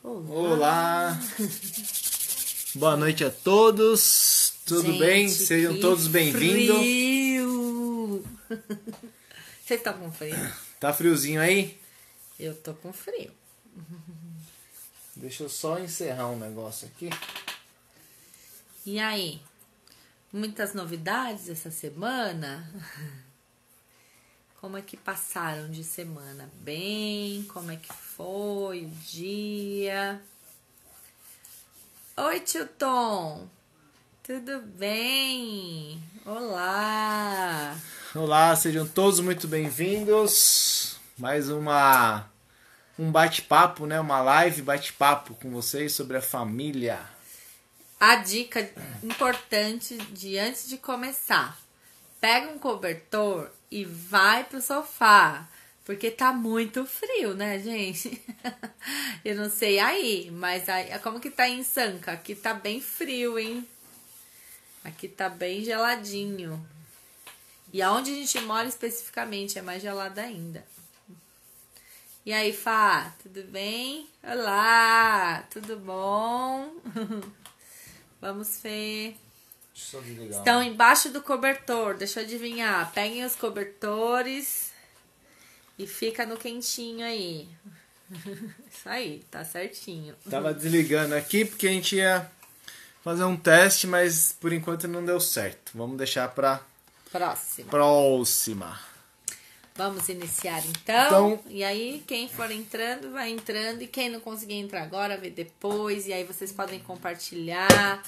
Olá! Boa noite a todos, tudo bem? Sejam todos bem-vindos. Frio! Você tá com frio? Tá friozinho aí? Eu tô com frio. Deixa eu só encerrar um negócio aqui. E aí? Muitas novidades essa semana? Como é que passaram de semana? Bem? Como é que foi o dia? Oi, tio Tom! Tudo bem? Olá! Olá, sejam todos muito bem-vindos. Mais um bate-papo, né? Uma live bate-papo com vocês sobre a família. A dica importante de antes de começar: pega um cobertor e vai pro sofá, porque tá muito frio, né, gente? Eu não sei aí, mas aí, como que tá em Sanca? Aqui tá bem frio, hein? Aqui tá bem geladinho. E aonde a gente mora especificamente é mais gelado ainda. E aí, Fá, tudo bem? Olá, tudo bom? Vamos ver. Estão embaixo do cobertor, deixa eu adivinhar. Peguem os cobertores e fica no quentinho aí. Isso aí, tá certinho. Tava desligando aqui porque a gente ia fazer um teste, mas por enquanto não deu certo. Vamos deixar pra próxima. Vamos iniciar então. E aí, quem for entrando, vai entrando. E quem não conseguir entrar agora, vê depois. E aí vocês podem compartilhar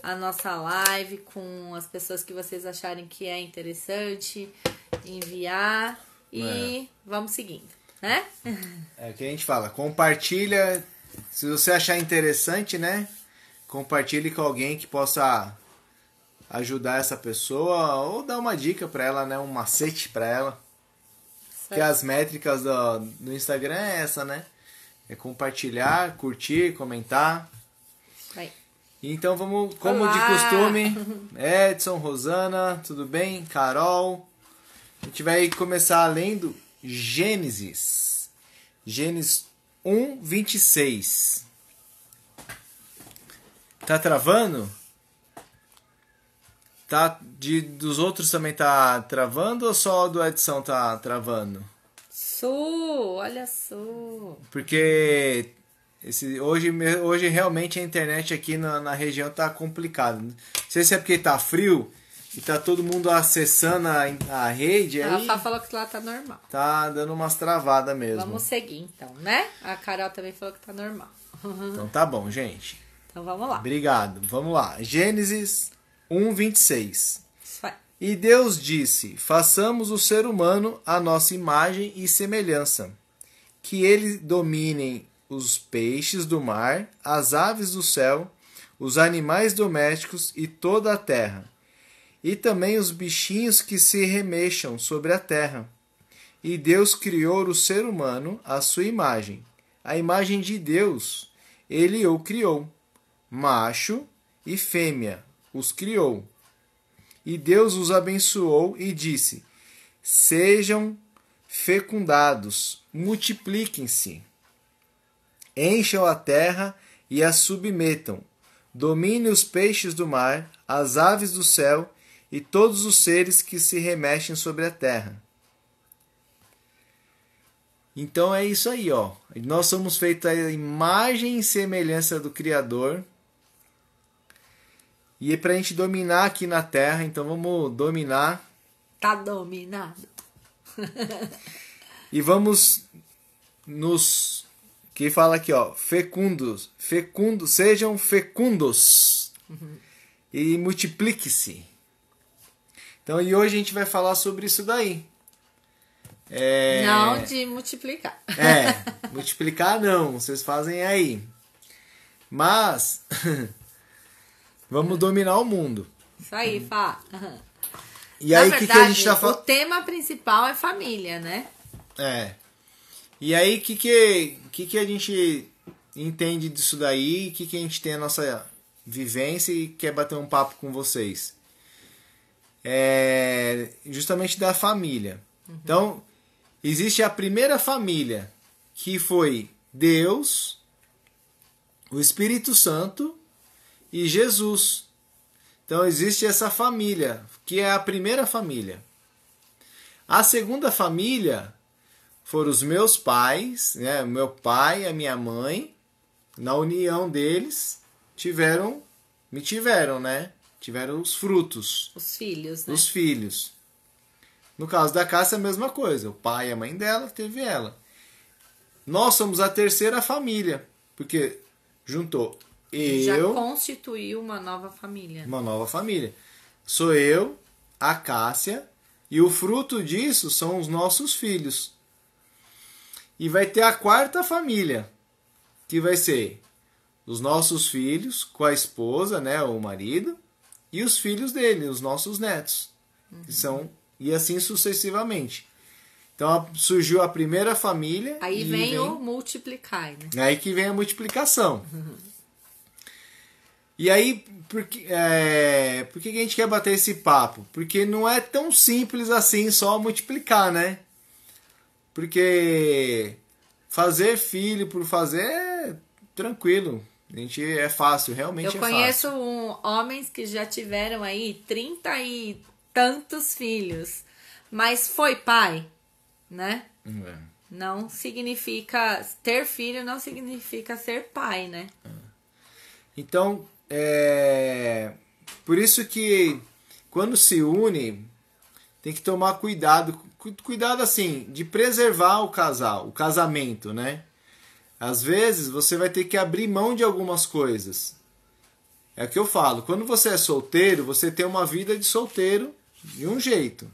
a nossa live com as pessoas que vocês acharem que é interessante. Enviar. E vamos seguindo, né? É o que a gente fala. Compartilha. Se você achar interessante, né? Compartilhe com alguém que possa ajudar essa pessoa. Ou dar uma dica pra ela, né? Um macete pra ela. Porque as métricas do Instagram é essa, né? É compartilhar, curtir, comentar. Vai. Então vamos, como Olá. de costume, Edson, Rosana, tudo bem? Carol. A gente vai começar lendo Gênesis. Gênesis 1:26. Tá travando? Tá, dos outros também tá travando ou só do Edson tá travando? Olha só. Porque hoje realmente a internet aqui na região tá complicada. Não sei se é porque tá frio e tá todo mundo acessando a rede. A aí Fá falou que lá tá normal. tá dando umas travadas mesmo. Vamos seguir então, né? A Carol também falou que tá normal. Então tá bom, gente. Então vamos lá. Obrigado. Vamos lá. Gênesis 1:26. Isso aí. E Deus disse: façamos o ser humano à nossa imagem e semelhança, que ele dominem os peixes do mar, as aves do céu, os animais domésticos e toda a terra, e também os bichinhos que se remexam sobre a terra. E Deus criou o ser humano à sua imagem. A imagem de Deus, ele o criou. Macho e fêmea os criou. E Deus os abençoou e disse: sejam fecundados, multipliquem-se, encham a terra e a submetam, domine os peixes do mar, as aves do céu e todos os seres que se remexem sobre a terra. Então é isso aí, ó. Nós somos feitos à imagem e semelhança do Criador. E é pra gente dominar aqui na Terra, então vamos dominar. Tá dominado. E vamos que fala aqui, ó, fecundos, sejam fecundos. E multiplique-se. Então, e hoje a gente vai falar sobre isso daí. Não de multiplicar. Multiplicar não, vocês fazem aí. Mas vamos dominar o mundo. Isso aí, Fá. E aí, o que a gente tá falando? O tema principal é família, né? E aí, o que a gente entende disso daí? O que a gente tem a nossa vivência e quer bater um papo com vocês? Justamente da família. Então, existe a primeira família, que foi Deus, o Espírito Santo e Jesus. Então existe essa família, que é a primeira família. A segunda família foram os meus pais, né? Meu pai e a minha mãe, na união deles, me tiveram, né? Tiveram os frutos. Os filhos, né? Os filhos. No caso da Cássia, a mesma coisa. O pai e a mãe dela teve ela. Nós somos a terceira família, porque juntou Já eu... constituiu uma nova família. Uma nova família. Sou eu, a Cássia, e o fruto disso são os nossos filhos. E vai ter a quarta família, que vai ser os nossos filhos com a esposa, né, o marido, e os filhos dele, os nossos netos. Que são, e assim sucessivamente. Então surgiu a primeira família. Aí vem o multiplicar, né? Aí que vem a multiplicação. E aí, por que a gente quer bater esse papo? Porque não é tão simples assim só multiplicar, né? Porque fazer filho por fazer é tranquilo. É fácil, realmente é fácil. Eu conheço homens que já tiveram aí 30 e tantos filhos. Mas foi pai, né? Não significa... Ter filho não significa ser pai, né? Então... por isso que quando se une tem que tomar cuidado assim de preservar o casamento, né? Às vezes você vai ter que abrir mão de algumas coisas. É o que eu falo, quando você é solteiro, você tem uma vida de solteiro de um jeito.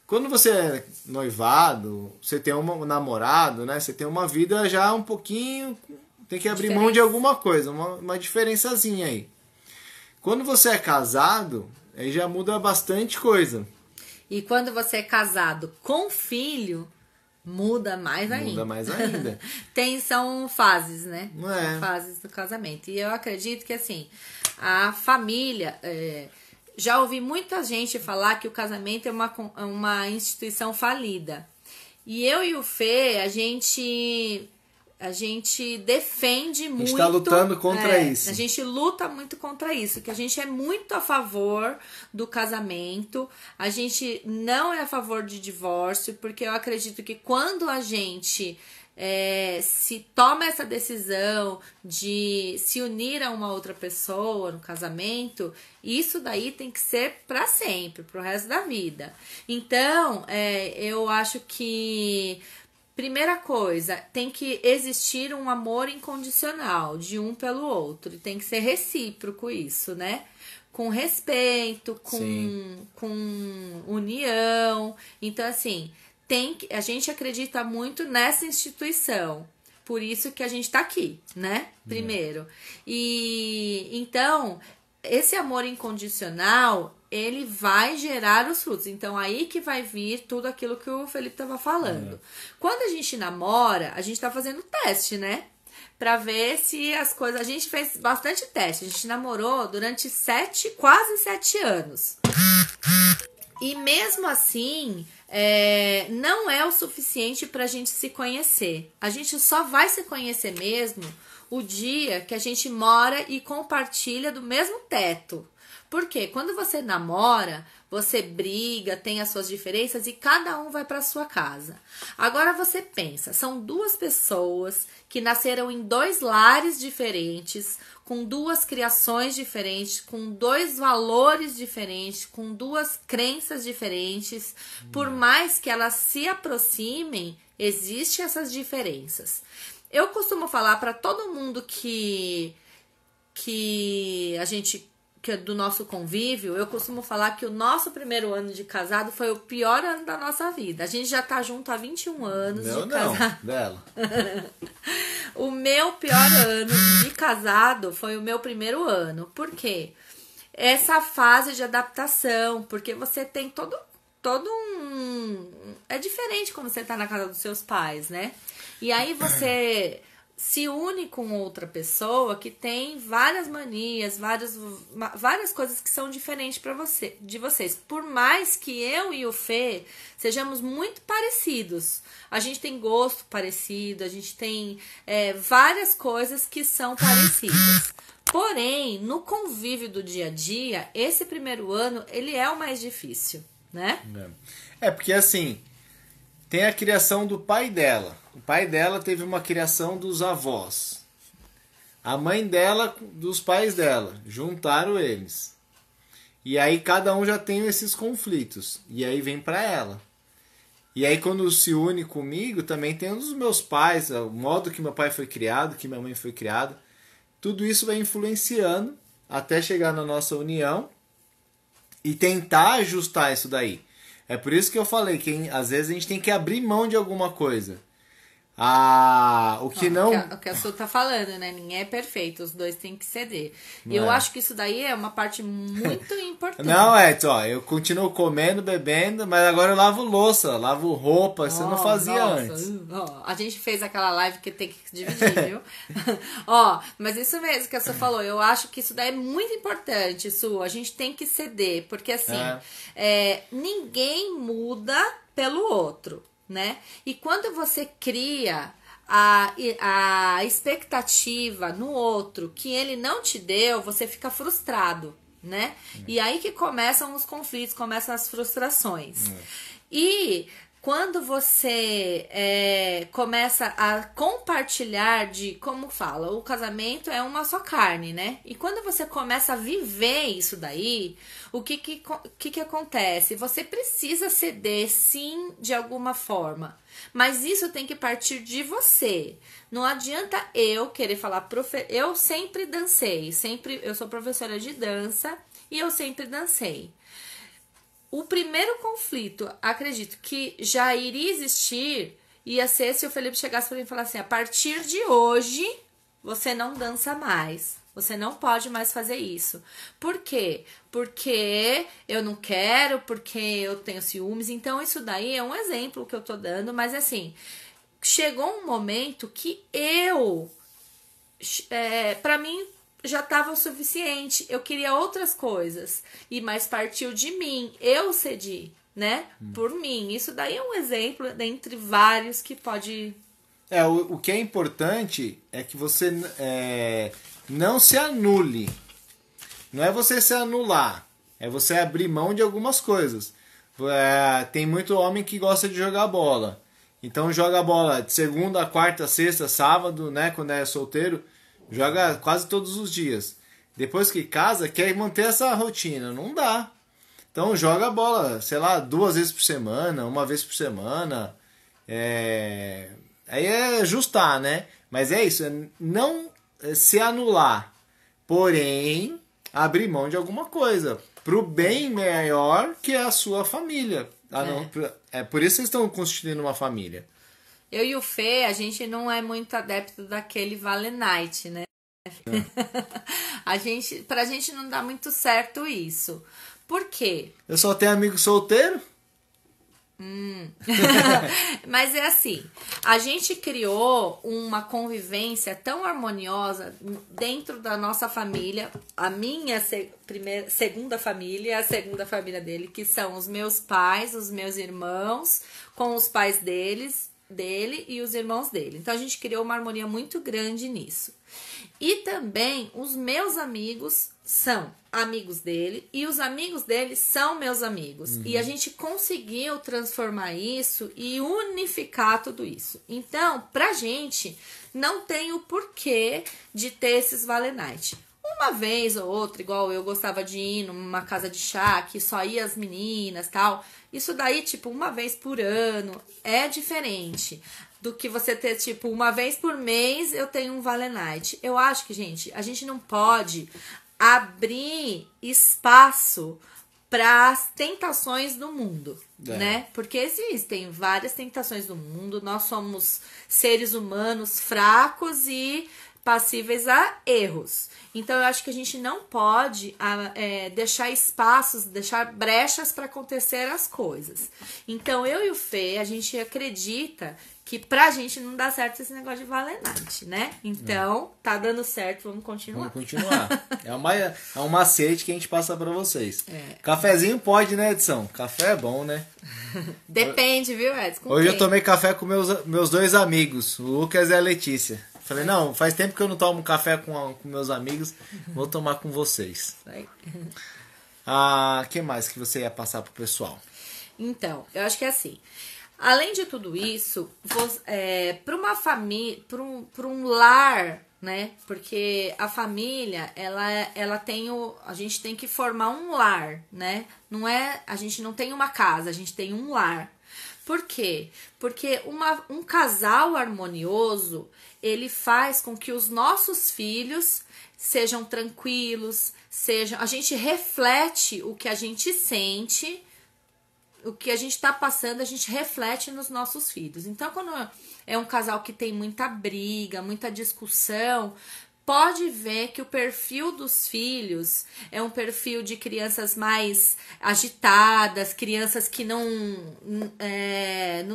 Quando você é noivado, você tem um namorado, né? Você tem uma vida já um pouquinho... Tem que abrir mão de alguma coisa, uma diferençazinha aí. Quando você é casado, aí já muda bastante coisa. E quando você é casado com filho, muda mais ainda. Muda mais ainda. São fases, né? Não é? São fases do casamento. E eu acredito que, assim, a família... já ouvi muita gente falar que o casamento é uma instituição falida. E eu e o Fê, a gente defende muito... A gente está lutando contra isso. A gente luta muito contra isso, que a gente é muito a favor do casamento, a gente não é a favor de divórcio, porque eu acredito que quando a gente se toma essa decisão de se unir a uma outra pessoa no casamento, isso daí tem que ser para sempre, pro resto da vida. Então, eu acho que... Primeira coisa, tem que existir um amor incondicional de um pelo outro. E tem que ser recíproco isso, né? Com respeito, com união. Então, assim, a gente acredita muito nessa instituição. Por isso que a gente tá aqui, né? Primeiro. E então, esse amor incondicional... ele vai gerar os frutos. Então, aí que vai vir tudo aquilo que o Felipe estava falando. Quando a gente namora, a gente tá fazendo teste, né? Pra ver se as coisas... A gente fez bastante teste. A gente namorou durante quase 7 anos. E mesmo assim, não é o suficiente pra gente se conhecer. A gente só vai se conhecer mesmo o dia que a gente mora e compartilha do mesmo teto. Porque quando você namora, você briga, tem as suas diferenças e cada um vai para sua casa. Agora você pensa, são 2 pessoas que nasceram em 2 lares diferentes, com 2 criações diferentes, com 2 valores diferentes, com 2 crenças diferentes. Por mais que elas se aproximem, existem essas diferenças. Eu costumo falar para todo mundo que do nosso convívio, eu costumo falar que o nosso primeiro ano de casado foi o pior ano da nossa vida. A gente já tá junto há 21 anos de casado. Dela. O meu pior ano de casado foi o meu primeiro ano. Por quê? Essa fase de adaptação, porque você tem todo um... É diferente quando você tá na casa dos seus pais, né? E aí você se une com outra pessoa que tem várias manias, várias coisas que são diferentes de vocês. Por mais que eu e o Fê sejamos muito parecidos, a gente tem gosto parecido, a gente tem várias coisas que são parecidas. Porém, no convívio do dia a dia, esse primeiro ano, ele é o mais difícil, né? Porque assim, tem a criação do pai dela. O pai dela teve uma criação dos avós. A mãe dela, dos pais dela. Juntaram eles. E aí cada um já tem esses conflitos. E aí vem pra ela. E aí quando se une comigo, também tem um dos meus pais. O modo que meu pai foi criado, que minha mãe foi criada. Tudo isso vai influenciando até chegar na nossa união. E tentar ajustar isso daí. É por isso que eu falei que às vezes a gente tem que abrir mão de alguma coisa. O que não... O que a Su tá falando, né? Ninguém é perfeito, os dois têm que ceder. E eu acho que isso daí é uma parte muito importante. Não, Edson, eu continuo comendo, bebendo, mas agora eu lavo louça, lavo roupa, você não fazia antes. A gente fez aquela live que tem que dividir, viu? Mas isso mesmo que a Su falou, eu acho que isso daí é muito importante, Su. A gente tem que ceder, porque assim, ninguém muda pelo outro, né? E quando você cria a expectativa no outro que ele não te deu, você fica frustrado, né? E aí que começam os conflitos, começam as frustrações. E quando você começa a compartilhar como fala, o casamento é uma só carne, né? E quando você começa a viver isso daí, o que acontece? Você precisa ceder, sim, de alguma forma. Mas isso tem que partir de você. Não adianta eu querer falar... Eu sempre dancei. Eu sou professora de dança e eu sempre dancei. O primeiro conflito, acredito que já iria existir, ia ser se o Felipe chegasse para mim e falasse assim, a partir de hoje, você não dança mais. Você não pode mais fazer isso. Por quê? Porque eu não quero, porque eu tenho ciúmes. Então, isso daí é um exemplo que eu tô dando. Mas, assim, chegou um momento que pra mim, já estava o suficiente. Eu queria outras coisas. Mas partiu de mim. Eu cedi, né? Por mim. Isso daí é um exemplo dentre vários que pode... O que é importante é que você não se anule. Não é você se anular. É você abrir mão de algumas coisas. Tem muito homem que gosta de jogar bola. Então joga bola de segunda, quarta, sexta, sábado, né? Quando é solteiro, joga quase todos os dias. Depois que casa, quer manter essa rotina. Não dá. Então joga bola, sei lá, 2 vezes por semana, 1 vez por semana. Aí é ajustar, né? Mas é isso, não se anular. Porém, abrir mão de alguma coisa. Pro bem maior que é a sua família. Por isso vocês estão constituindo uma família. Eu e o Fê, a gente não é muito adepto daquele Vale Night, né? Pra gente não dá muito certo isso. Por quê? Eu só tenho amigo solteiro? Mas é assim, a gente criou uma convivência tão harmoniosa dentro da nossa família, a minha segunda família e a segunda família dele, que são os meus pais, os meus irmãos, com os pais dele e os irmãos dele. Então a gente criou uma harmonia muito grande nisso. E também os meus amigos são amigos dele e os amigos dele são meus amigos. E a gente conseguiu transformar isso e unificar tudo isso. Então, pra gente, não tem o porquê de ter esses Vale Night. Uma vez ou outra, igual eu gostava de ir numa casa de chá, que só ia as meninas e tal. Isso daí, tipo, 1 vez por ano, é diferente do que você ter, tipo, 1 vez por mês eu tenho um Vale Night. Eu acho que, gente, a gente não pode abrir espaço para as tentações do mundo, né? Porque existem várias tentações do mundo, nós somos seres humanos fracos e passíveis a erros. Então, eu acho que a gente não pode deixar espaços, deixar brechas para acontecer as coisas. Então, eu e o Fê, a gente acredita que pra gente não dá certo esse negócio de valenate, né? Então, tá dando certo, vamos continuar. Vamos continuar. É um macete que a gente passa pra vocês. Cafezinho pode, né, Edson? Café é bom, né? Depende, viu, Edson? Hoje eu tomei café com meus dois amigos, o Lucas e a Letícia. Falei, não, faz tempo que eu não tomo café com meus amigos, vou tomar com vocês. Que mais que você ia passar pro pessoal? Então, eu acho que é assim. Além de tudo isso, para uma família, para um lar, né? Porque a família, ela tem a gente tem que formar um lar, né? A gente não tem uma casa, a gente tem um lar. Por quê? Porque um casal harmonioso, ele faz com que os nossos filhos sejam tranquilos, a gente reflete o que a gente sente. O que a gente está passando, a gente reflete nos nossos filhos. Então, quando é um casal que tem muita briga, muita discussão, pode ver que o perfil dos filhos é um perfil de crianças mais agitadas, crianças que não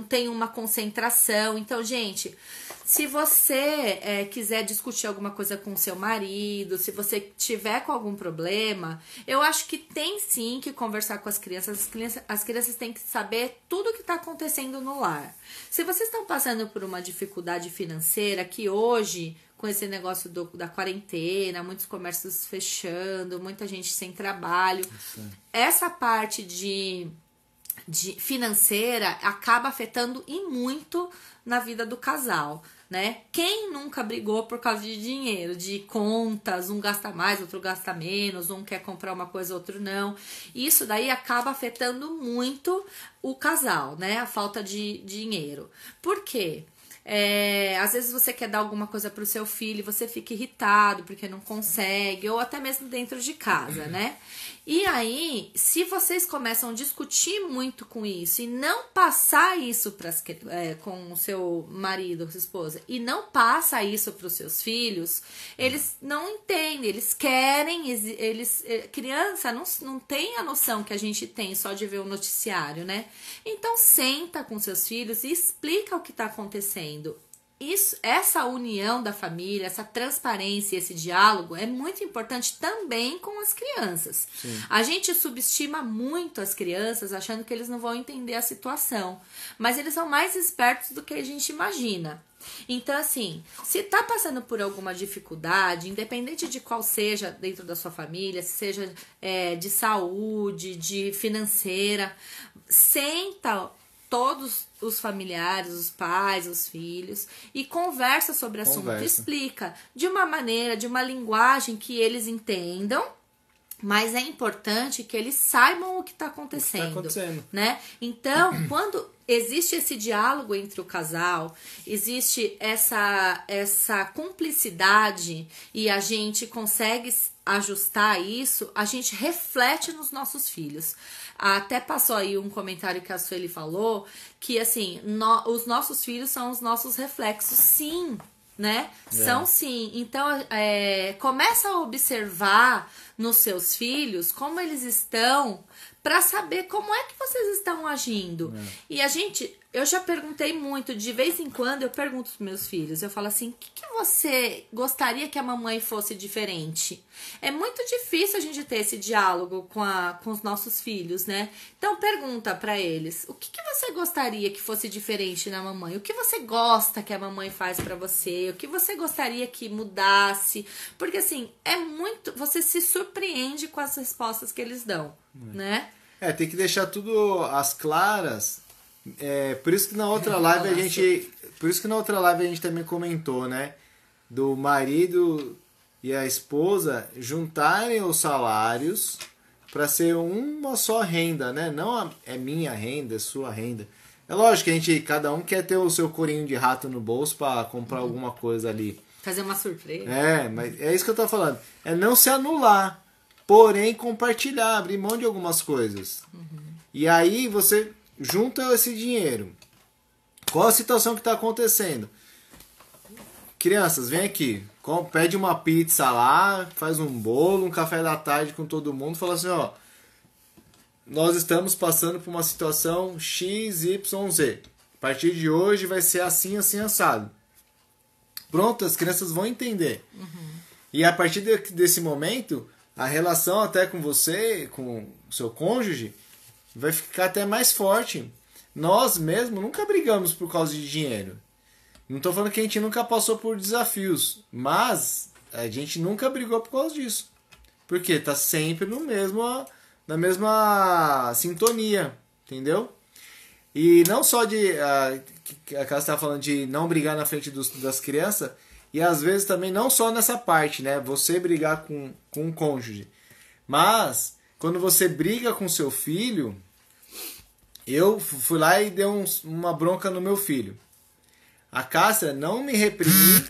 têm uma concentração. Então, gente, se você quiser discutir alguma coisa com seu marido, se você tiver com algum problema, eu acho que tem sim que conversar com as crianças. As crianças têm que saber tudo o que está acontecendo no lar. Se vocês estão passando por uma dificuldade financeira, que hoje, com esse negócio da quarentena, muitos comércios fechando, muita gente sem trabalho, essa parte de financeira acaba afetando e muito na vida do casal, né? Quem nunca brigou por causa de dinheiro, de contas, um gasta mais, outro gasta menos, um quer comprar uma coisa, outro não. Isso daí acaba afetando muito o casal, né? A falta de dinheiro. Por quê? Às vezes você quer dar alguma coisa pro seu filho e você fica irritado porque não consegue, ou até mesmo dentro de casa, né? E aí, se vocês começam a discutir muito com isso e não passar isso com o seu marido, sua esposa, e não passa isso para os seus filhos, eles não entendem, eles querem, criança não tem a noção que a gente tem só de ver o noticiário, né? Então senta com seus filhos e explica o que está acontecendo. Essa união da família, essa transparência, esse diálogo é muito importante também com as crianças. Sim. A gente subestima muito as crianças achando que eles não vão entender a situação, mas eles são mais espertos do que a gente imagina. Então, assim, se tá passando por alguma dificuldade, independente de qual seja dentro da sua família, se seja de saúde, de financeira, senta todos os familiares, os pais, os filhos, e conversa sobre o assunto, explica de uma maneira, de uma linguagem que eles entendam, mas é importante que eles saibam o que está acontecendo, né? Então, quando existe esse diálogo entre o casal, existe essa cumplicidade e a gente consegue ajustar isso, a gente reflete nos nossos filhos. Até passou aí um comentário que a Sueli falou, que assim, os nossos filhos são os nossos reflexos, sim, né? São sim. Então, começa a observar nos seus filhos como eles estão, para saber como é que vocês estão agindo. E eu já perguntei muito, de vez em quando eu pergunto pros meus filhos, eu falo assim, o que você gostaria que a mamãe fosse diferente? É muito difícil a gente ter esse diálogo com os nossos filhos, né? Então pergunta pra eles, o que você gostaria que fosse diferente na mamãe? O que você gosta que a mamãe faz pra você? O que você gostaria que mudasse? Porque assim, você se surpreende com as respostas que eles dão, né? Tem que deixar tudo às claras. Por isso que na outra live a gente também comentou, né? Do marido e a esposa juntarem os salários para ser uma só renda, né? Não é minha renda, é sua renda. É lógico que cada um quer ter o seu corinho de rato no bolso para comprar alguma coisa ali. Fazer uma surpresa. Mas é isso que eu tô falando. É não se anular, porém compartilhar, abrir mão de algumas coisas. E aí você junta esse dinheiro. Qual a situação que está acontecendo? Crianças, vem aqui. Pede uma pizza lá, faz um bolo, um café da tarde com todo mundo. Fala assim, nós estamos passando por uma situação XYZ. A partir de hoje vai ser assim, assim, assado. Pronto, as crianças vão entender. E a partir desse momento, a relação até com você, com o seu cônjuge, vai ficar até mais forte. Nós mesmos nunca brigamos por causa de dinheiro. Não estou falando que a gente nunca passou por desafios, mas a gente nunca brigou por causa disso. Porque tá sempre na mesma sintonia, entendeu? E não só que a Casa está falando de não brigar na frente das crianças, e às vezes também não só nessa parte, né? Você brigar com um cônjuge. Mas, quando você briga com seu filho, eu fui lá e dei uma bronca no meu filho. A Cássia não me reprime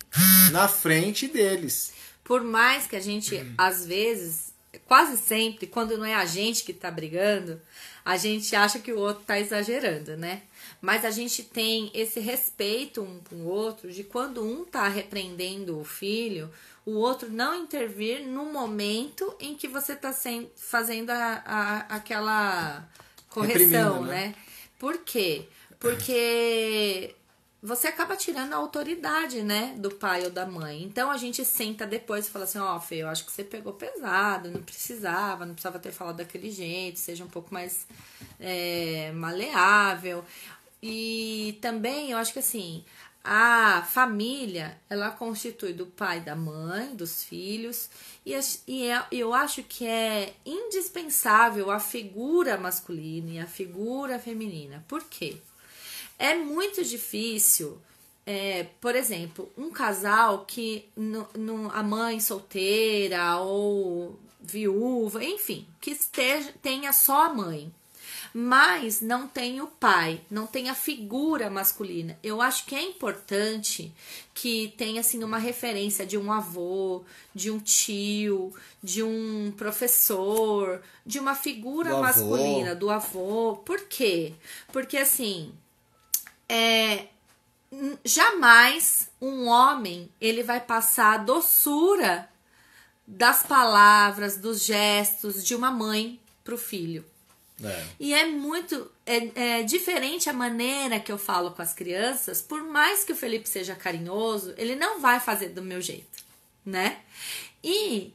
na frente deles. Por mais que a gente, às vezes, quase sempre, quando não é a gente que tá brigando, a gente acha que o outro tá exagerando, né? Mas a gente tem esse respeito um com o outro, de quando um tá repreendendo o filho, o outro não intervir no momento em que você tá fazendo aquela correção, né? Por quê? Porque você acaba tirando a autoridade, né, do pai ou da mãe. Então a gente senta depois e fala assim, ó, Fê, eu acho que você pegou pesado, não precisava ter falado daquele jeito, seja um pouco mais maleável. E também eu acho que assim, a família, ela constitui do pai, da mãe, dos filhos, e eu acho que é indispensável a figura masculina e a figura feminina. Por quê? É muito difícil, por exemplo, um casal que a mãe solteira ou viúva, enfim, que tenha só a mãe, mas não tem o pai, não tem a figura masculina. Eu acho que é importante que tenha assim uma referência de um avô, de um tio, de um professor, de uma figura masculina, do avô. Por quê? Porque assim, jamais um homem ele vai passar a doçura das palavras, dos gestos de uma mãe pro filho. E é diferente a maneira que eu falo com as crianças. Por mais que o Felipe seja carinhoso, ele não vai fazer do meu jeito, né? E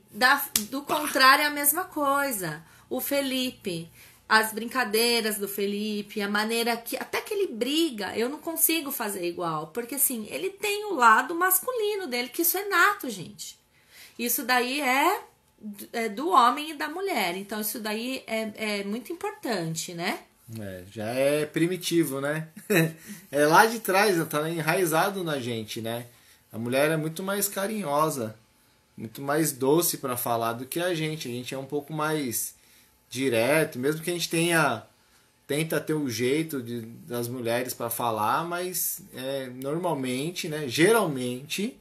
do contrário é a mesma coisa. O Felipe, as brincadeiras do Felipe, a maneira que até que ele briga, eu não consigo fazer igual, porque assim, ele tem o lado masculino dele, que isso é nato, gente. Isso daí é do homem e da mulher. Então isso daí é muito importante, né? Já é primitivo, né? É lá de trás, tá enraizado na gente, né? A mulher é muito mais carinhosa, muito mais doce para falar do que a gente. A gente é um pouco mais direto, mesmo que a gente tenta ter o jeito das mulheres para falar, mas normalmente, né? Geralmente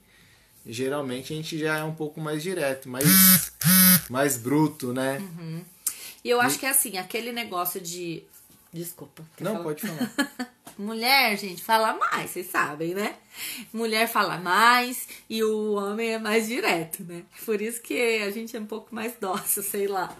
a gente já é um pouco mais direto, mais bruto, né? E eu acho que é assim, aquele negócio de... Desculpa. Não, falar? pode falar. Mulher, gente, fala mais, vocês sabem, né? Mulher fala mais e o homem é mais direto, né? Por isso que a gente é um pouco mais dócil, sei lá.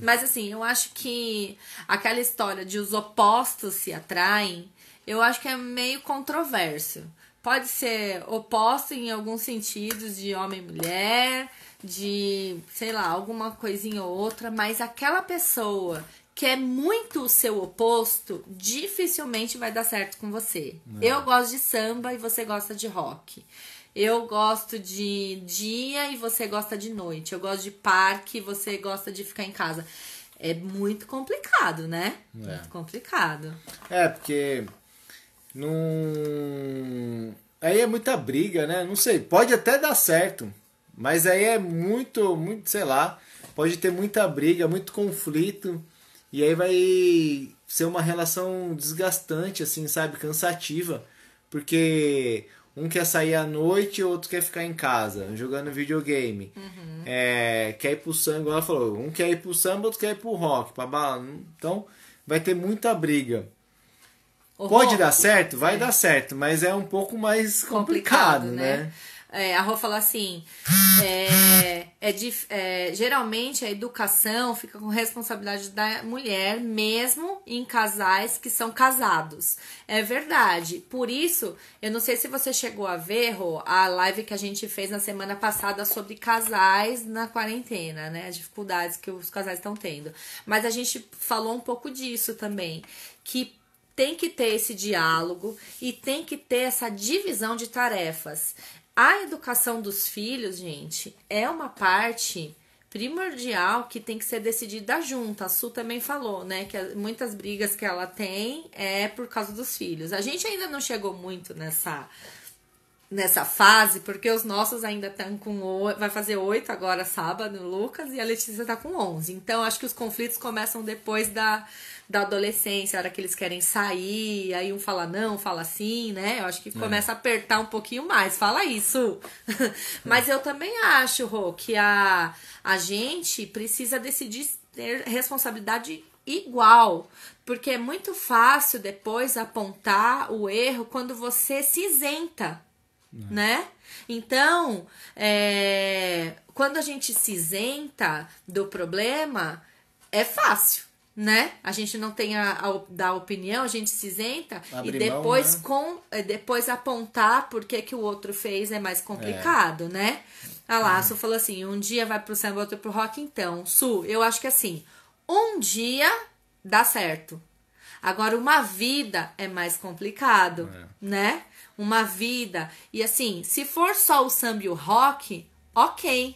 Mas assim, eu acho que aquela história de os opostos se atraem, eu acho que é meio controverso. Pode ser oposto em alguns sentidos, de homem e mulher, de, sei lá, alguma coisinha ou outra, mas aquela pessoa que é muito o seu oposto, dificilmente vai dar certo com você. Eu gosto de samba e você gosta de rock. Eu gosto de dia e você gosta de noite. Eu gosto de parque e você gosta de ficar em casa. É muito complicado, né? Muito complicado. Porque aí é muita briga, né? Não sei, pode até dar certo, mas aí é muito, sei lá, pode ter muita briga, muito conflito, e aí vai ser uma relação desgastante, assim, sabe? Cansativa, porque um quer sair à noite e o outro quer ficar em casa, jogando videogame. Quer ir pro samba, igual ela falou, um quer ir pro samba, outro quer ir pro rock, pra balada. Então vai ter muita briga. Pode dar certo? Vai dar certo, mas é um pouco mais complicado, né? A Rô falou assim, geralmente a educação fica com responsabilidade da mulher, mesmo em casais que são casados. É verdade. Por isso, eu não sei se você chegou a ver, Rô, a live que a gente fez na semana passada sobre casais na quarentena, né? As dificuldades que os casais estão tendo. Mas a gente falou um pouco disso também, que tem que ter esse diálogo e tem que ter essa divisão de tarefas. A educação dos filhos, gente, é uma parte primordial que tem que ser decidida junto. A Su também falou, né, que muitas brigas que ela tem é por causa dos filhos. A gente ainda não chegou muito nessa fase, porque os nossos ainda estão com... Vai fazer 8 agora, sábado, Lucas, e a Letícia tá com 11. Então, acho que os conflitos começam depois da adolescência, a hora que eles querem sair, aí um fala não, fala sim, né? Eu acho que começa a apertar um pouquinho mais. Fala isso! Mas eu também acho, Rô, que a gente precisa decidir ter responsabilidade igual, porque é muito fácil depois apontar o erro quando você se isenta, né? Então, quando a gente se isenta do problema, é fácil, né? A gente não tem da opinião, a gente se isenta e depois mão, né? Depois apontar por que o outro fez é mais complicado, né? Ah lá, a Su falou assim, um dia vai pro samba, outro pro rock, então. Su, eu acho que assim, um dia dá certo. Agora, uma vida é mais complicado, né? Uma vida. E assim, se for só o samba e o rock, ok.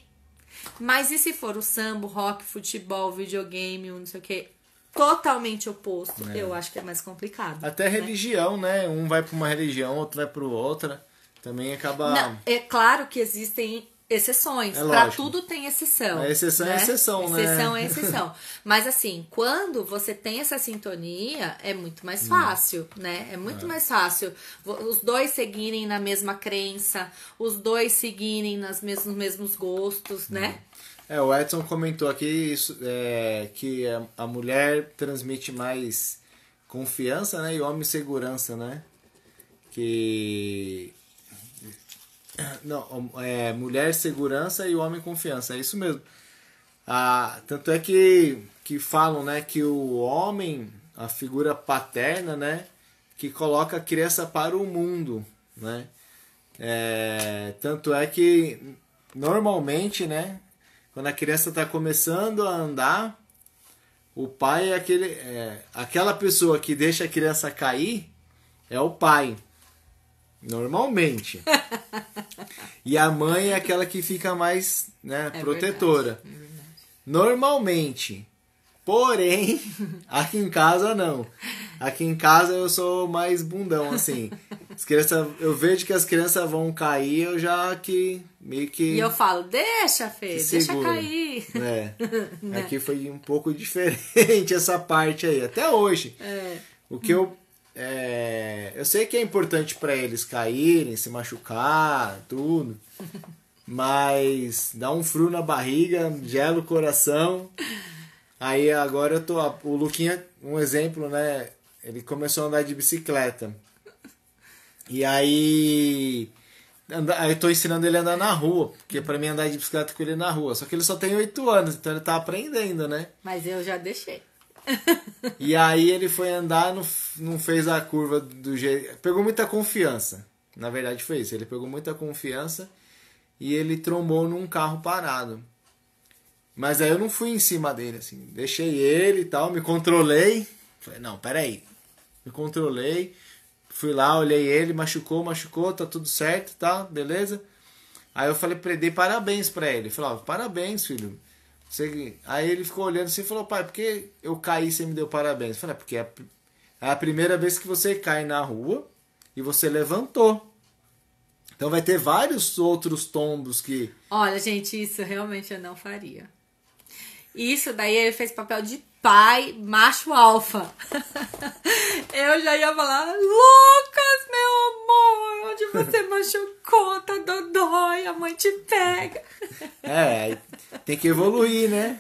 Mas e se for o samba, o rock, futebol, videogame, não sei o que, totalmente oposto, eu acho que é mais complicado. Até religião, né? Um vai para uma religião, outro vai para outra. Também acaba... Não, é claro que existem exceções. Para tudo tem exceção. A exceção é exceção, né? Exceção é exceção. Mas assim, quando você tem essa sintonia, é muito mais fácil, né? É muito mais fácil os dois seguirem na mesma crença, os dois seguirem nos mesmos gostos, né? O Edson comentou aqui que a mulher transmite mais confiança, né? E o homem segurança, né? Mulher segurança e o homem confiança, é isso mesmo. Tanto é que falam, né, que o homem, a figura paterna, né, que coloca a criança para o mundo, né? Tanto é que normalmente, né, quando a criança está começando a andar, o pai é aquela pessoa que deixa a criança cair, é o pai. Normalmente. E a mãe é aquela que fica mais, né, protetora. Verdade. Normalmente. Porém, aqui em casa não. Aqui em casa eu sou mais bundão, assim. Eu vejo que as crianças vão cair, eu já meio que... E eu falo, deixa, Fê, deixa cair. Aqui foi um pouco diferente essa parte aí, até hoje. O que eu sei que é importante para eles caírem, se machucar, tudo. Mas dá um frio na barriga, gela o coração. Aí agora o Luquinha, um exemplo, né? Ele começou a andar de bicicleta. E aí eu tô ensinando ele a andar na rua, porque pra mim andar de bicicleta com ele na rua. Só que ele só tem 8 anos, então ele tá aprendendo, né? Mas eu já deixei. E aí ele foi andar, não fez a curva do jeito... Pegou muita confiança. Na verdade foi isso. Ele pegou muita confiança e ele trombou num carro parado. Mas aí eu não fui em cima dele, assim. Deixei ele e tal, me controlei. Falei, não, peraí. Me controlei. Fui lá, olhei ele, machucou, tá tudo certo, tá, beleza? Aí eu falei, dei parabéns pra ele. Falei, parabéns, filho. Aí ele ficou olhando assim e falou, pai, por que eu caí e você me deu parabéns? Eu falei, porque é a primeira vez que você cai na rua e você levantou. Então vai ter vários outros tombos que... Olha, gente, isso realmente eu não faria. Isso daí ele fez papel de pai macho alfa. Eu já ia falar, Lucas, meu amor, onde você machucou, tá dodói, a mãe te pega. Tem que evoluir, né?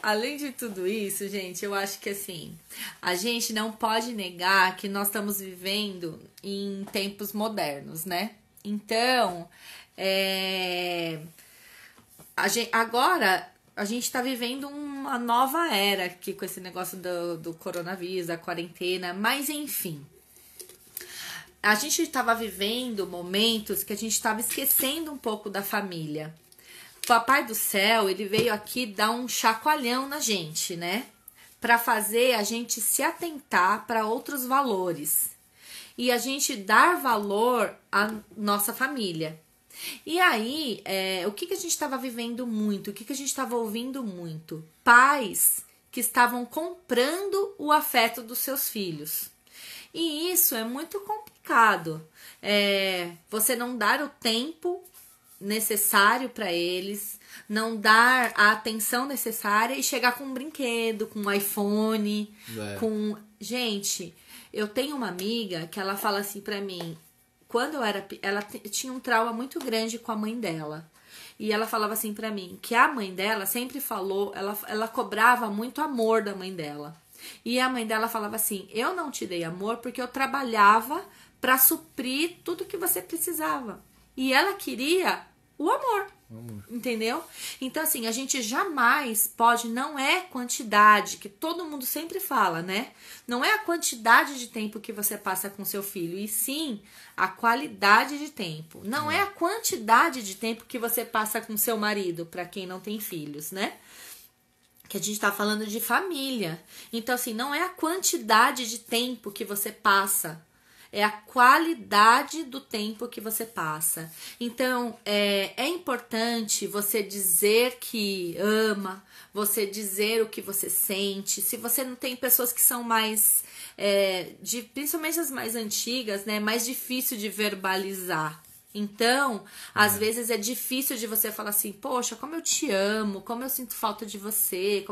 Além de tudo isso, gente, eu acho que assim, a gente não pode negar que nós estamos vivendo em tempos modernos, né? Então, agora a gente está vivendo uma nova era aqui com esse negócio do coronavírus, da quarentena, mas enfim. A gente estava vivendo momentos que a gente estava esquecendo um pouco da família. O Papai do Céu, ele veio aqui dar um chacoalhão na gente, né? Para fazer a gente se atentar para outros valores. E a gente dar valor à nossa família. E aí, o que a gente estava vivendo muito? O que a gente estava ouvindo muito? Pais que estavam comprando o afeto dos seus filhos. E isso é muito complicado. Você não dar o tempo necessário para eles, não dar a atenção necessária e chegar com um brinquedo, com um iPhone, com... Gente, eu tenho uma amiga que ela fala assim pra mim, quando ela tinha um trauma muito grande com a mãe dela. E ela falava assim pra mim, que a mãe dela sempre falou, ela cobrava muito amor da mãe dela. E a mãe dela falava assim, eu não te dei amor porque eu trabalhava pra suprir tudo que você precisava. E ela queria o amor. Entendeu? Então, assim, a gente jamais pode, não é quantidade, que todo mundo sempre fala, né? Não é a quantidade de tempo que você passa com seu filho, e sim a qualidade de tempo. Não é a quantidade de tempo que você passa com seu marido, para quem não tem filhos, né? Que a gente tá falando de família. Então, assim, não é a quantidade de tempo que você passa, é a qualidade do tempo que você passa. Então, é importante você dizer que ama, você dizer o que você sente. Se você não tem pessoas que são mais, principalmente as mais antigas, né, mais difícil de verbalizar. Então, às vezes é difícil de você falar assim, poxa, como eu te amo, como eu sinto falta de você.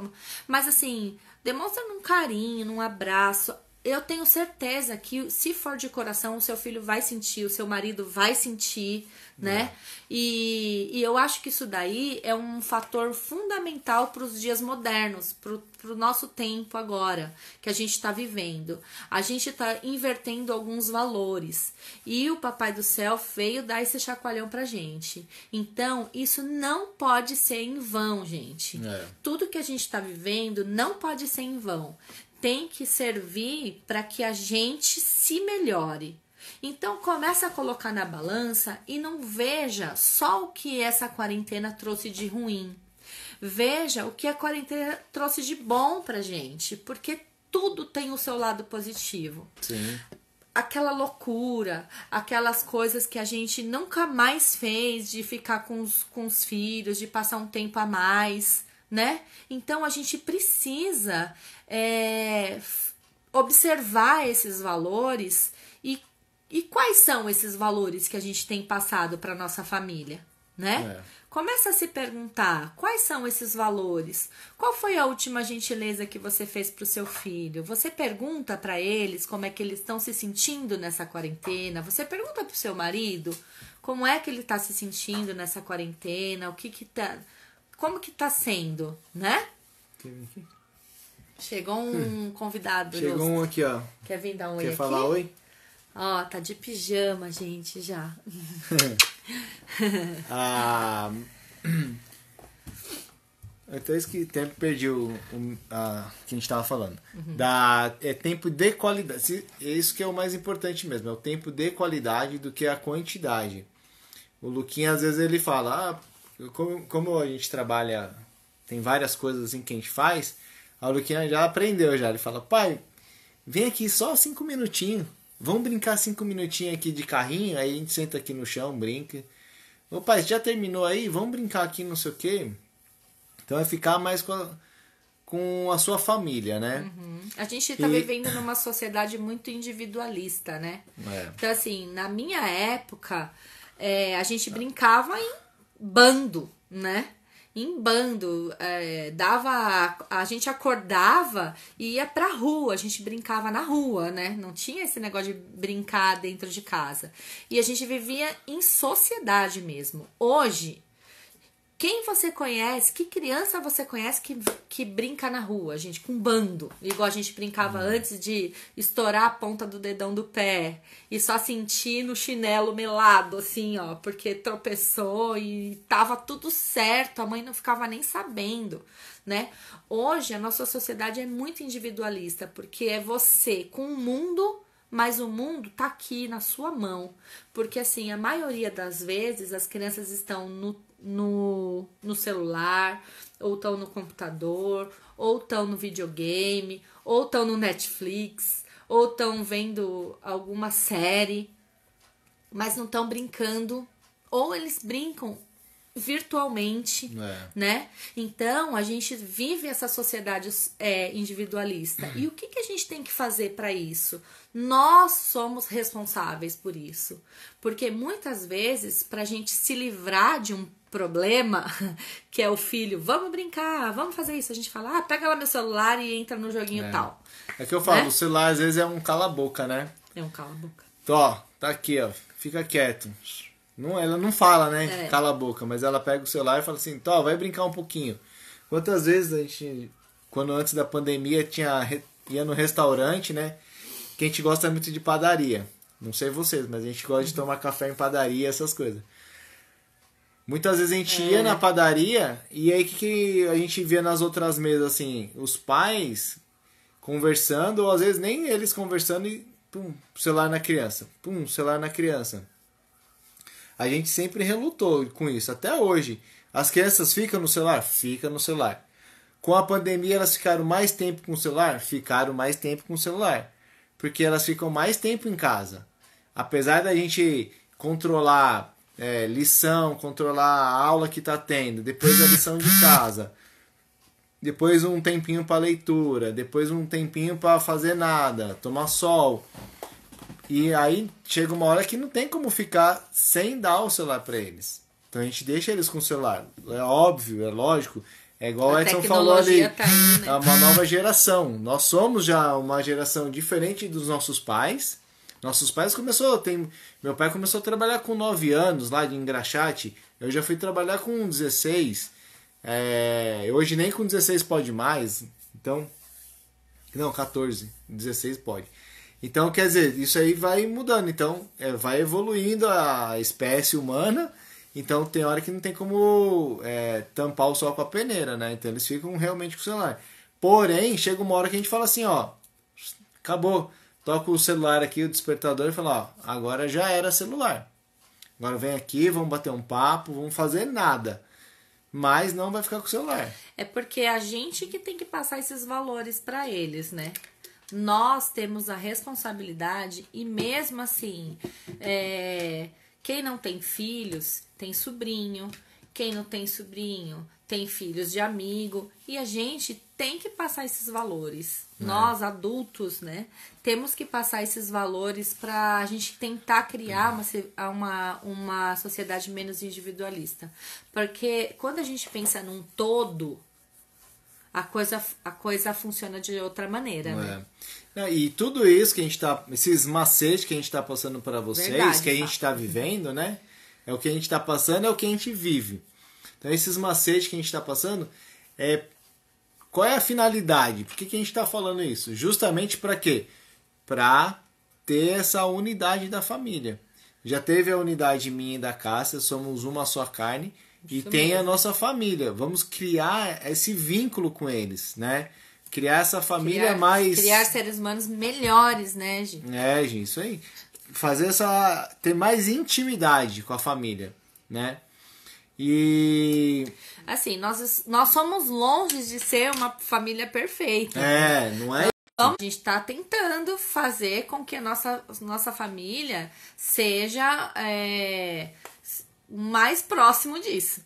Mas assim, demonstra num carinho, num abraço. Eu tenho certeza que, se for de coração, o seu filho vai sentir, o seu marido vai sentir, né? E eu acho que isso daí é um fator fundamental para os dias modernos, para o nosso tempo agora, que a gente está vivendo. A gente está invertendo alguns valores. E o Papai do Céu veio dar esse chacoalhão pra gente. Então, isso não pode ser em vão, gente. Tudo que a gente está vivendo não pode ser em vão. Tem que servir para que a gente se melhore. Então começa a colocar na balança e não veja só o que essa quarentena trouxe de ruim. Veja o que a quarentena trouxe de bom pra gente, porque tudo tem o seu lado positivo. Sim. Aquela loucura, aquelas coisas que a gente nunca mais fez, de ficar com os filhos, de passar um tempo a mais, né? Então a gente precisa observar esses valores e quais são esses valores que a gente tem passado para nossa família, né? Começa a se perguntar quais são esses valores. Qual foi a última gentileza que você fez para o seu filho? Você pergunta para eles como é que eles estão se sentindo nessa quarentena. Você pergunta para o seu marido como é que ele está se sentindo nessa quarentena, como que tá sendo, né? Chegou um convidado. Chegou um aqui, ó. Quer vir dar um oi aqui? Quer falar oi? Ó, tá de pijama, gente, já. Então perdi o que a gente tava falando. Tempo de qualidade. Isso que é o mais importante mesmo. É o tempo de qualidade do que a quantidade. O Luquinha, às vezes, ele fala... Como a gente trabalha, tem várias coisas assim que a gente faz, a Luquinha já aprendeu já. Ele fala, pai, vem aqui só 5 minutinhos. Vamos brincar 5 minutinhos aqui de carrinho, aí a gente senta aqui no chão, brinca. Ô pai, já terminou aí? Vamos brincar aqui não sei o quê. Então é ficar mais com a sua família, né? A gente tá vivendo numa sociedade muito individualista, né? Então assim, na minha época, a gente brincava em bando, né? em bando, a gente acordava e ia pra rua, a gente brincava na rua, né? Não tinha esse negócio de brincar dentro de casa. E a gente vivia em sociedade mesmo. Hoje, quem você conhece, que criança você conhece que brinca na rua, gente, com bando? Igual a gente brincava antes de estourar a ponta do dedão do pé e só sentir no chinelo melado, assim, ó, porque tropeçou e tava tudo certo, a mãe não ficava nem sabendo, né? Hoje a nossa sociedade é muito individualista, porque é você com o mundo, mas o mundo tá aqui na sua mão. Porque, assim, a maioria das vezes as crianças estão no celular, ou estão no computador, ou estão no videogame, ou estão no Netflix, ou estão vendo alguma série, mas não estão brincando, ou eles brincam virtualmente, né? Então, a gente vive essa sociedade individualista. E o que a gente tem que fazer para isso? Nós somos responsáveis por isso. Porque muitas vezes, pra gente se livrar de um problema, que é o filho, vamos brincar, vamos fazer isso. A gente fala, pega lá meu celular e entra no joguinho tal. É que eu falo, o celular às vezes é um cala-boca, né? É um cala-boca. Então, ó, tá aqui, ó, fica quieto. Ela não fala, né? Cala a boca, mas ela pega o celular e fala assim, Tó, vai brincar um pouquinho. Quantas vezes a gente, quando antes da pandemia, ia no restaurante, né? Que a gente gosta muito de padaria. Não sei vocês, mas a gente gosta de tomar café em padaria, essas coisas. Muitas vezes a gente ia na padaria e aí que a gente via nas outras mesas, assim, os pais conversando, ou às vezes nem eles conversando e pum, celular na criança. Pum, celular na criança. A gente sempre relutou com isso, até hoje. As crianças ficam no celular? Fica no celular. Com a pandemia, elas ficaram mais tempo com o celular? Ficaram mais tempo com o celular. Porque elas ficam mais tempo em casa. Apesar da gente controlar lição, controlar a aula que está tendo, depois a lição de casa, depois um tempinho para leitura, depois um tempinho para fazer nada, tomar sol. E aí chega uma hora que não tem como ficar sem dar o celular para eles. Então a gente deixa eles com o celular. É óbvio, é lógico. É igual o Edson falou ali. Tá aí, né? É uma nova geração. Nós somos já uma geração diferente dos nossos pais. Nossos pais meu pai começou a trabalhar com 9 anos lá de engraxate. Eu já fui trabalhar com 16. Hoje nem com 16 pode mais. Então, não, 14. 16 pode. Então, quer dizer, isso aí vai mudando. Então, vai evoluindo a espécie humana. Então, tem hora que não tem como tampar o sol com a peneira, né? Então, eles ficam realmente com o celular. Porém, chega uma hora que a gente fala assim, ó, acabou. Toca o celular aqui, o despertador, e fala, ó, agora já era celular. Agora vem aqui, vamos bater um papo, vamos fazer nada. Mas não vai ficar com o celular. É porque a gente que tem que passar esses valores para eles, né? Nós temos a responsabilidade e mesmo assim, quem não tem filhos tem sobrinho, quem não tem sobrinho tem filhos de amigo e a gente tem que passar esses valores. Nós, adultos, né, temos que passar esses valores para a gente tentar criar uma sociedade menos individualista. Porque quando a gente pensa num todo, a coisa funciona de outra maneira, né? E tudo isso que a gente tá, esses macetes que a gente tá passando para vocês, Verdade, que a gente tá vivendo, né? É o que a gente tá passando, é o que a gente vive. Então esses macetes que a gente tá passando, qual é a finalidade? Por que a gente tá falando isso? Justamente para quê? Para ter essa unidade da família. Já teve a unidade minha e da Cássia, somos uma só carne. E tem a nossa família. Vamos criar esse vínculo com eles, né? Criar essa família Criar seres humanos melhores, né, gente? Gente, isso aí. Ter mais intimidade com a família, né? E... Assim, nós somos longe de ser uma família perfeita. Não é? Então, a gente está tentando fazer com que a nossa família seja... mais próximo disso,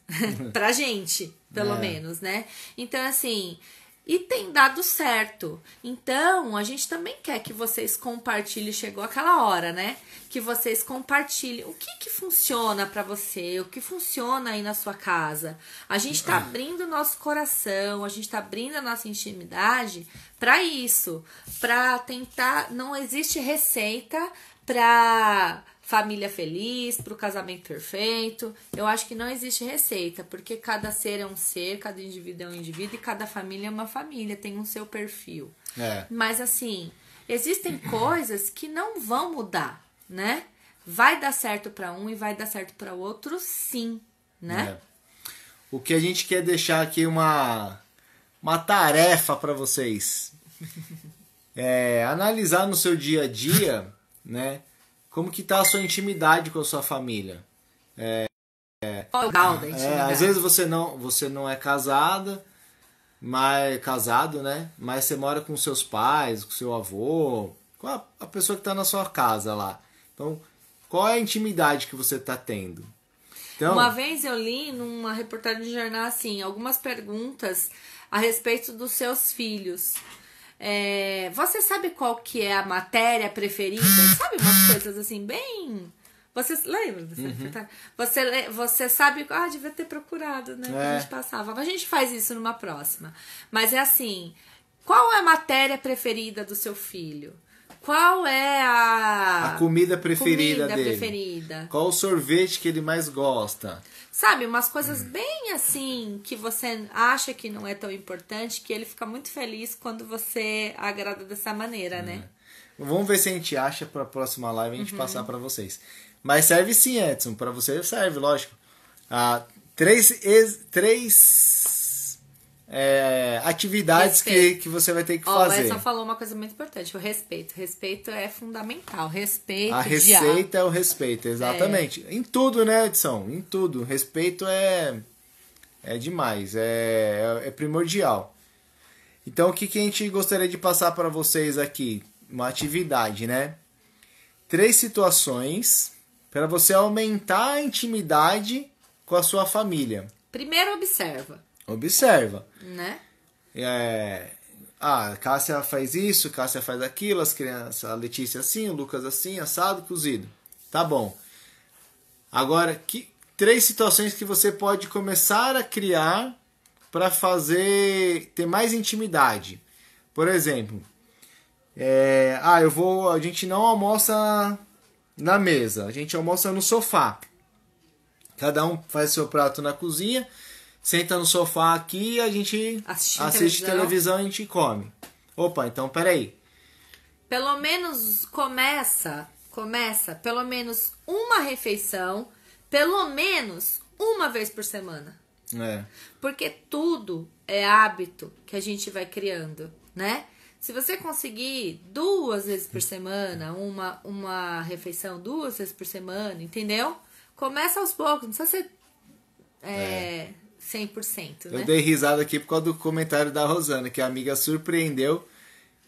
pra gente, pelo menos, né? Então, assim, E tem dado certo. Então, a gente também quer que vocês compartilhem. Chegou aquela hora, né? Que vocês compartilhem o que funciona pra você, o que funciona aí na sua casa. A gente tá abrindo o nosso coração, a gente tá abrindo a nossa intimidade pra isso. Pra tentar... Não existe receita pra família feliz, pro casamento perfeito. Eu acho que não existe receita, porque cada ser é um ser, cada indivíduo é um indivíduo e cada família é uma família, tem um seu perfil. Mas assim, existem coisas que não vão mudar, né? Vai dar certo para um e vai dar certo para o outro, sim, né? O que a gente quer deixar aqui uma tarefa para vocês é analisar no seu dia a dia, né? Como que tá a sua intimidade com a sua família? Qual é o grau da intimidade? Às vezes você não é casada, mas casado, né? Mas você mora com seus pais, com seu avô, com a pessoa que está na sua casa lá. Então, qual é a intimidade que você está tendo? Então, uma vez eu li numa reportagem de jornal assim, algumas perguntas a respeito dos seus filhos. Você sabe qual que é a matéria preferida? Sabe umas coisas assim, bem... Você lembra dessa reportagem? Você sabe... devia ter procurado, né? Que a gente passava. Mas a gente faz isso numa próxima. Mas é assim, qual é a matéria preferida do seu filho? Qual é a comida preferida dele? Preferida? Qual o sorvete que ele mais gosta? Sabe, umas coisas bem assim, que você acha que não é tão importante, que ele fica muito feliz quando você agrada dessa maneira, né? Vamos ver se a gente acha para a próxima live a gente passar para vocês. Mas serve sim, Edson. Para você serve, lógico. Três atividades que você vai ter que fazer. O Edson falou uma coisa muito importante, o respeito. Respeito é fundamental. Respeito. A receita é o respeito, exatamente. Em tudo, né, Edson? Em tudo. Respeito é demais, é primordial. Então, o que a gente gostaria de passar para vocês aqui? Uma atividade, né? 3 situações para você aumentar a intimidade com a sua família. Primeiro, observa. Observa. Né? Cássia faz isso, Cássia faz aquilo, as crianças, a Letícia assim, o Lucas assim, assado, cozido. Tá bom. Agora, 3 situações que você pode começar a criar para ter mais intimidade. Por exemplo, a gente não almoça na mesa, a gente almoça no sofá. Cada um faz seu prato na cozinha, senta no sofá aqui e a gente assiste televisão e a gente come. Opa, então peraí. Pelo menos começa pelo menos uma refeição, pelo menos uma vez por semana. Porque tudo é hábito que a gente vai criando, né? Se você conseguir 2 vezes por semana, uma refeição 2 vezes por semana, entendeu? Começa aos poucos, não precisa ser 100%, né? Eu dei risada aqui por causa do comentário da Rosana, que a amiga surpreendeu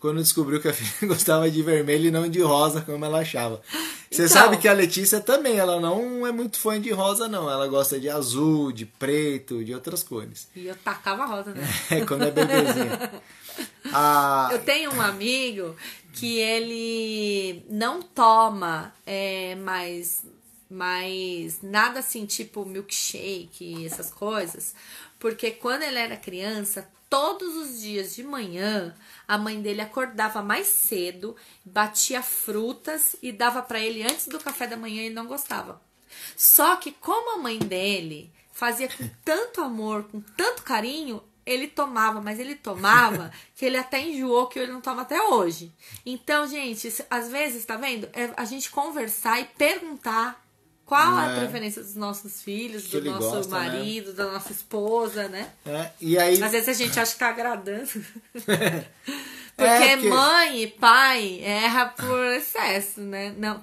quando descobriu que a filha gostava de vermelho e não de rosa, como ela achava. Você sabe que a Letícia também, ela não é muito fã de rosa, não. Ela gosta de azul, de preto, de outras cores. E eu tacava rosa, né? Quando é bebezinha. Eu tenho um amigo que ele não toma mais nada assim, tipo milkshake, essas coisas, porque quando ele era criança, todos os dias de manhã, a mãe dele acordava mais cedo, batia frutas e dava pra ele antes do café da manhã e ele não gostava. Só que como a mãe dele fazia com tanto amor, com tanto carinho, ele tomava, mas ele tomava que ele até enjoou, que ele não toma até hoje. Então, gente, às vezes, tá vendo? A gente conversar e perguntar qual a preferência dos nossos filhos, do nosso marido, da nossa esposa, né? E aí... Às vezes a gente acha que tá agradando. Porque mãe e pai erra por excesso, né? Não,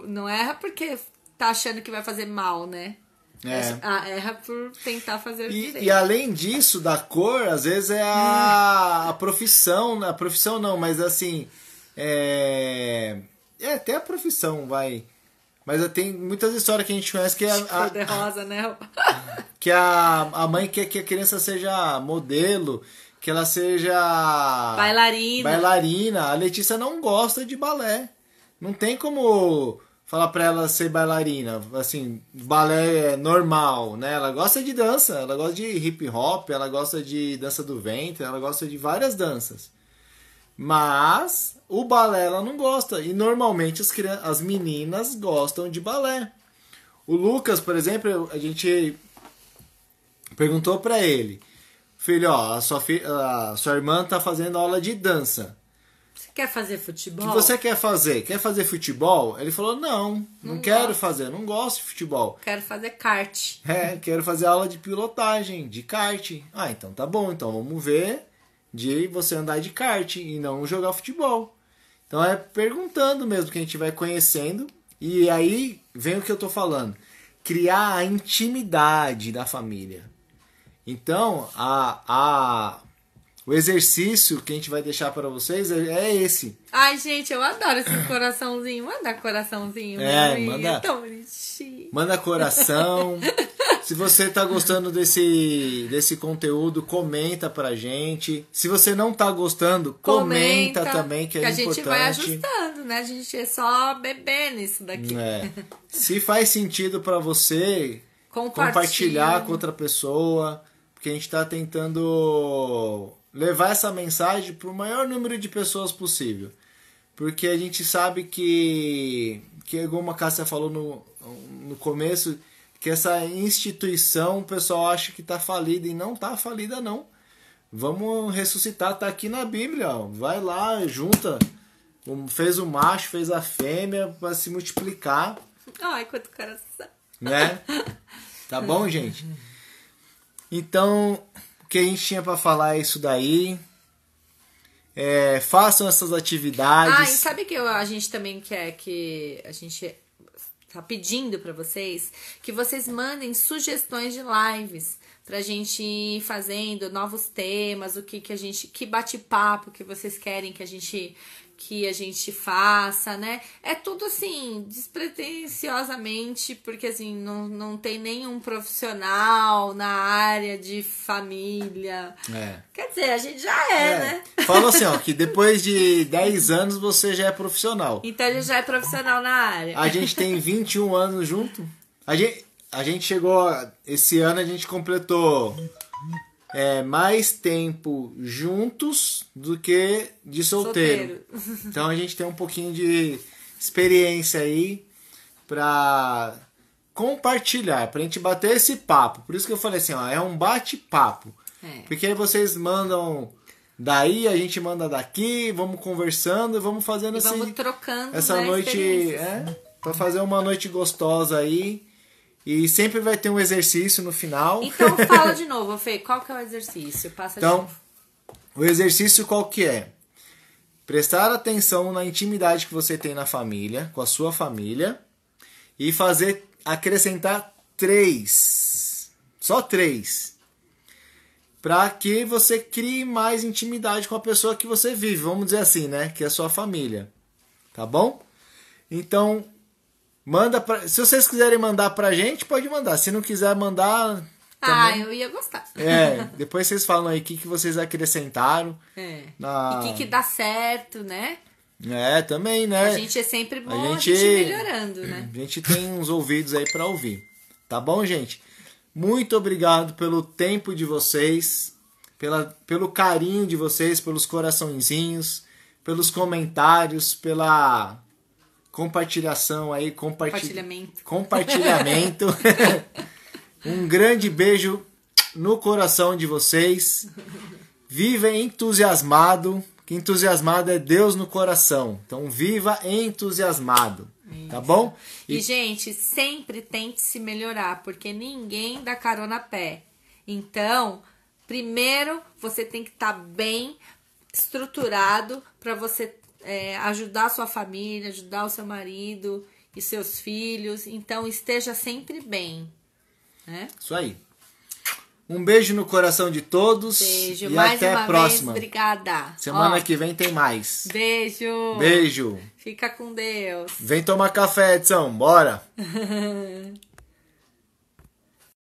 não erra porque tá achando que vai fazer mal, né? Erra por tentar fazer direito. E além disso, da cor, às vezes é a profissão. A profissão não, mas assim... até a profissão, vai... Mas tem muitas histórias que a gente conhece que cor de rosa, né? Que a mãe quer que a criança seja modelo que ela seja bailarina. A Letícia não gosta de balé. Não tem como falar pra ela ser bailarina, assim, balé normal, né? Ela gosta de dança, ela gosta de hip hop, ela gosta de dança do ventre, ela gosta de várias danças. Mas o balé ela não gosta. E normalmente as meninas gostam de balé. O Lucas, por exemplo, a gente perguntou pra ele: filho, ó, a sua irmã tá fazendo aula de dança. Você quer fazer futebol? O que você quer fazer? Quer fazer futebol? Ele falou: não quero fazer, não gosto de futebol. Quero fazer kart. Quero fazer aula de pilotagem, de kart. Ah, então tá bom, então vamos ver de você andar de kart e não jogar futebol. Então é perguntando mesmo que a gente vai conhecendo. E aí vem o que eu tô falando. Criar a intimidade da família. Então, o exercício que a gente vai deixar para vocês é esse. Ai, gente, eu adoro esse coraçãozinho. Manda coraçãozinho. Manda. É tão bonitinho. Manda coração. Se você tá gostando desse conteúdo, comenta pra gente. Se você não tá gostando, comenta também, que é importante. A gente vai ajustando, né? A gente é só beber nisso daqui. Se faz sentido pra você, compartilhar com outra pessoa. Porque a gente está tentando levar essa mensagem para o maior número de pessoas possível. Porque a gente sabe que como a Cássia falou no começo, que essa instituição o pessoal acha que está falida e não está falida não. Vamos ressuscitar, tá aqui na Bíblia. Ó. Vai lá, junta. Fez o macho, fez a fêmea para se multiplicar. Ai, quanto coração. Né? Tá bom, gente? Então, o que a gente tinha para falar é isso daí. Façam essas atividades. E sabe que a gente também quer que a gente tá pedindo para vocês que vocês mandem sugestões de lives pra gente ir fazendo novos temas, que bate-papo que vocês querem que a gente faça, né? É tudo assim, despretensiosamente, porque assim, não tem nenhum profissional na área de família. Quer dizer, a gente já né? Fala assim, ó, que depois de 10 anos você já é profissional. Então a gente já é profissional na área. A gente tem 21 anos junto. A gente chegou, esse ano a gente completou mais tempo juntos do que de solteiro. Então a gente tem um pouquinho de experiência aí pra compartilhar, pra gente bater esse papo. Por isso que eu falei assim, ó, é um bate-papo. Porque aí vocês mandam daí, a gente manda daqui, vamos conversando e vamos fazendo assim. Vamos trocando essa noite, pra fazer uma noite gostosa aí. E sempre vai ter um exercício no final. Então fala de novo, Fê, qual que é o exercício? Passa de novo. O exercício qual que é? Prestar atenção na intimidade que você tem na família, com a sua família, e acrescentar 3. Só 3. Para que você crie mais intimidade com a pessoa que você vive, vamos dizer assim, né? Que é a sua família. Tá bom? Então, se vocês quiserem mandar pra gente, pode mandar. Se não quiser mandar... também, eu ia gostar. Depois vocês falam aí o que vocês acrescentaram. E o que dá certo, né? Também, né? A gente é sempre bom a gente melhorando, né? A gente tem uns ouvidos aí pra ouvir. Tá bom, gente? Muito obrigado pelo tempo de vocês, pelo carinho de vocês, pelos coraçõezinhos, pelos comentários, pela... compartilhação aí, compartilhamento. Um grande beijo no coração de vocês. Viva entusiasmado, que entusiasmado é Deus no coração. Então viva entusiasmado, tá bom? E gente, sempre tente se melhorar, porque ninguém dá carona a pé. Então, primeiro você tem que estar bem estruturado para você ajudar a sua família, ajudar o seu marido e seus filhos. Então esteja sempre bem, né? Isso aí. Um beijo no coração de todos. Beijo. E mais até uma a próxima. Vez, obrigada. Semana que vem tem mais. Beijo. Beijo. Fica com Deus. Vem tomar café, Edson. Bora.